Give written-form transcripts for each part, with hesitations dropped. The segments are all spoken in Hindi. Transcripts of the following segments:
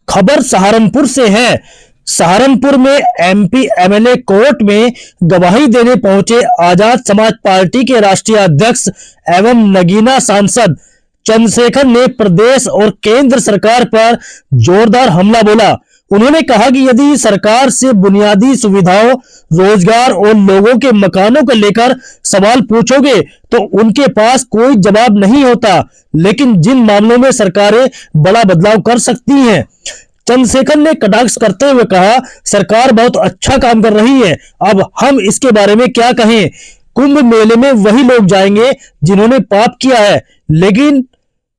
खबर सहारनपुर से है। सहारनपुर में एमपी एमएलए कोर्ट में गवाही देने पहुंचे आजाद समाज पार्टी के राष्ट्रीय अध्यक्ष एवं नगीना सांसद चंद्रशेखर ने प्रदेश और केंद्र सरकार पर जोरदार हमला बोला। उन्होंने कहा कि यदि सरकार से बुनियादी सुविधाओं, रोजगार और लोगों के मकानों को लेकर सवाल पूछोगे तो उनके पास कोई जवाब नहीं होता, लेकिन जिन मामलों में सरकारें बड़ा बदलाव कर सकती हैं। चंद्रशेखर ने कटाक्ष करते हुए कहा, सरकार बहुत अच्छा काम कर रही है, अब हम इसके बारे में क्या कहें। कुंभ मेले में वही लोग जाएंगे जिन्होंने पाप किया है, लेकिन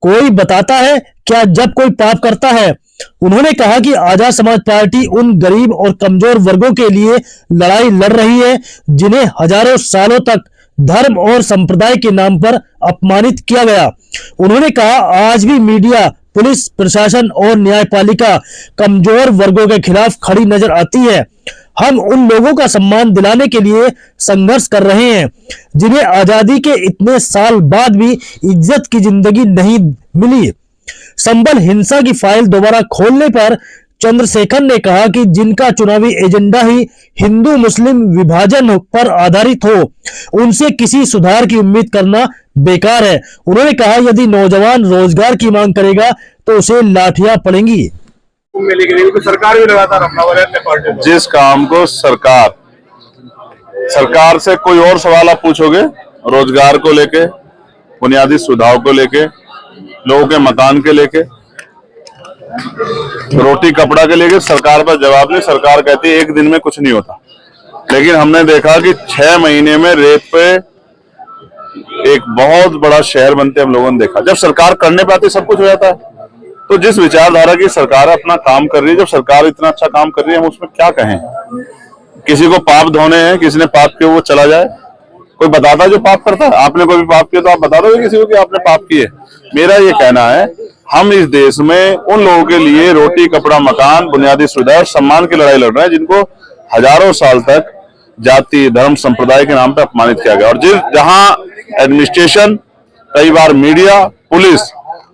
कोई बताता है क्या जब कोई पाप करता है। उन्होंने कहा कि आजाद समाज पार्टी उन गरीब और कमजोर वर्गों के लिए लड़ाई लड़ रही है जिन्हें हजारों सालों तक धर्म और संप्रदाय के नाम पर अपमानित किया गया। उन्होंने कहा, आज भी मीडिया, पुलिस प्रशासन और न्यायपालिका कमजोर वर्गों के खिलाफ खड़ी नजर आती है। हम उन लोगों का सम्मान दिलाने के लिए संघर्ष कर रहे हैं जिन्हें आजादी के इतने साल बाद भी इज्जत की जिंदगी नहीं मिली। संभल हिंसा की फाइल दोबारा खोलने पर चंद्रशेखर ने कहा कि जिनका चुनावी एजेंडा ही हिंदू मुस्लिम विभाजन पर आधारित हो, उनसे किसी सुधार की उम्मीद करना बेकार है। उन्होंने कहा, यदि नौजवान रोजगार की मांग करेगा तो उसे लाठियां पड़ेंगी। सरकार भी लगातार जिस काम को सरकार से कोई और सवाल आप पूछोगे, रोजगार को लेके, बुनियादी सुविधाओं को लेके, लोगों के मकान के लेके, रोटी कपड़ा के लेके सरकार पर जवाब नहीं। सरकार कहती है एक दिन में कुछ नहीं होता, लेकिन हमने देखा कि 6 महीने में रेत पे एक बहुत बड़ा शहर बनते हम लोगों ने देखा। जब सरकार करने पे आती सब कुछ हो जाता है। तो जिस विचारधारा की सरकार अपना काम कर रही है, जब सरकार इतना अच्छा काम कर रही है, हम उसमें क्या कहें। किसी को पाप धोने हैं, किसी ने पाप किया वो चला जाए, कोई बताता है जो पाप करता है। आपने कोई भी पाप किया तो आप बता दो किसी को कि आपने पाप किए। मेरा ये कहना है, हम इस देश में उन लोगों के लिए रोटी कपड़ा मकान बुनियादी सुविधा और सम्मान की लड़ाई लड़ रहे हैं जिनको हजारों साल तक जाति धर्म संप्रदाय के नाम पर अपमानित किया गया। और जहां एडमिनिस्ट्रेशन, कई बार मीडिया, पुलिस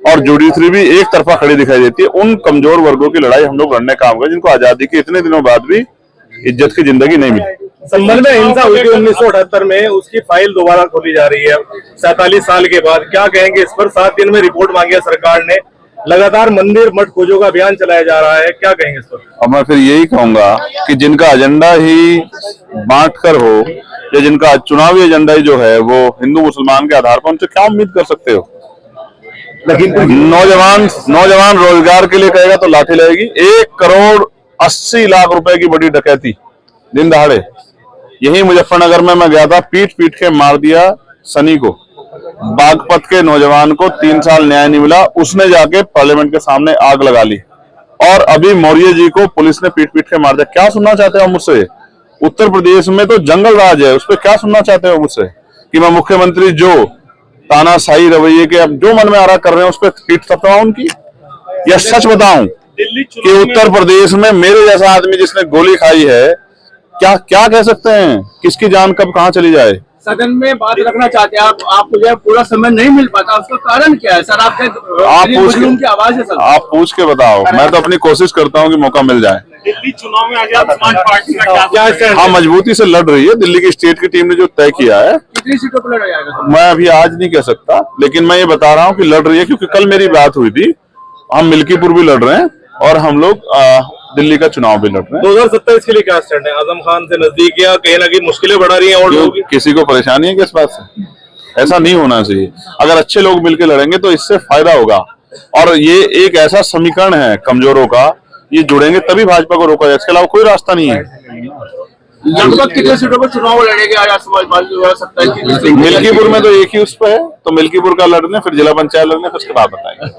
और जुडिशरी भी एक तरफा खड़ी दिखाई देती है, उन कमजोर वर्गों की लड़ाई हम लोग लड़ने का काम करें जिनको आजादी के इतने दिनों बाद भी इज्जत की जिंदगी नहीं मिली। संभल में हिंसा हुई थी 1978 में, उसकी फाइल दोबारा खोली जा रही है 47 साल के बाद। क्या कहेंगे इस पर? 7 दिन में रिपोर्ट मांगी है सरकार ने, लगातार मंदिर मठ खोजों का अभियान चलाया जा रहा है, क्या कहेंगे इस पर? अब मैं फिर यही कहूंगा कि जिनका एजेंडा ही बांट कर हो या जिनका चुनावी एजेंडा ही जो है वो हिंदू मुसलमान के आधार पर, उनसे क्या उम्मीद कर सकते हो। लेकिन नौजवान रोजगार के लिए कहेगा तो लाठी लगेगी। 1 करोड़ 80 लाख रुपए की बड़ी डकैती दिन दहाड़े। यही मुजफ्फरनगर में मैं गया था, पीट पीट के मार दिया सनी को। बागपत के नौजवान को 3 साल न्याय नहीं मिला, उसने जाके पार्लियामेंट के सामने आग लगा ली। और अभी मौर्य जी को पुलिस ने पीट पीट के मार दिया। क्या सुनना चाहते हो मुझसे? उत्तर प्रदेश में तो जंगल राज है, उस पर क्या सुनना चाहते हो मुझसे कि मैं मुख्यमंत्री जो तानाशाही रवैये के अब जो मन में आ रहा कर रहे हैं उस पर पीठ थपथपाऊं उनकी, या सच बताऊं कि उत्तर प्रदेश में मेरे जैसा आदमी जिसने गोली खाई है, क्या कह सकते हैं किसकी जान कब कहां चली जाए। सदन में बात रखना चाहते हैं आपको जो पूरा समय नहीं मिल पाता, उसका कारण क्या है सर? आप पूछ के बताओ। मैं तो अपनी कोशिश करता हूं कि मौका मिल जाए। दिल्ली चुनाव में आजाद समाज पार्टी का क्या? हाँ, मजबूती से लड़ रही है। दिल्ली की स्टेट की टीम ने जो तय किया है, कितनी सीटों पर लड़ा जाएगा? मैं अभी आज नहीं कह सकता, लेकिन मैं ये बता रहा हूँ कि लड़ रही है, क्योंकि कल मेरी बात हुई थी। हम मिल्कीपुर भी लड़ रहे हैं और हम लोग दिल्ली का चुनाव भी लड़ रहे हैं। 2027 के लिए क्या स्टैंड है? आजम खान से नजदीकियां कहीं ना कहीं मुश्किलें बढ़ा रही हैं और लोग, किसी को परेशानी है किस बात से? ऐसा नहीं होना चाहिए। अगर अच्छे लोग मिलकर लड़ेंगे तो इससे फायदा होगा। और ये एक ऐसा समीकरण है कमजोरों का, ये जुड़ेंगे तभी भाजपा को रोका जाए, इसके अलावा कोई रास्ता नहीं है। लगभग कितने सीटों पर चुनाव लड़ेंगे आजाद समाज पार्टी? मिल्कीपुर में तो एक ही उस पर है, तो मिल्कीपुर का लड़ने, फिर जिला पंचायत लड़ने, फिर उसके बाद बताएंगे।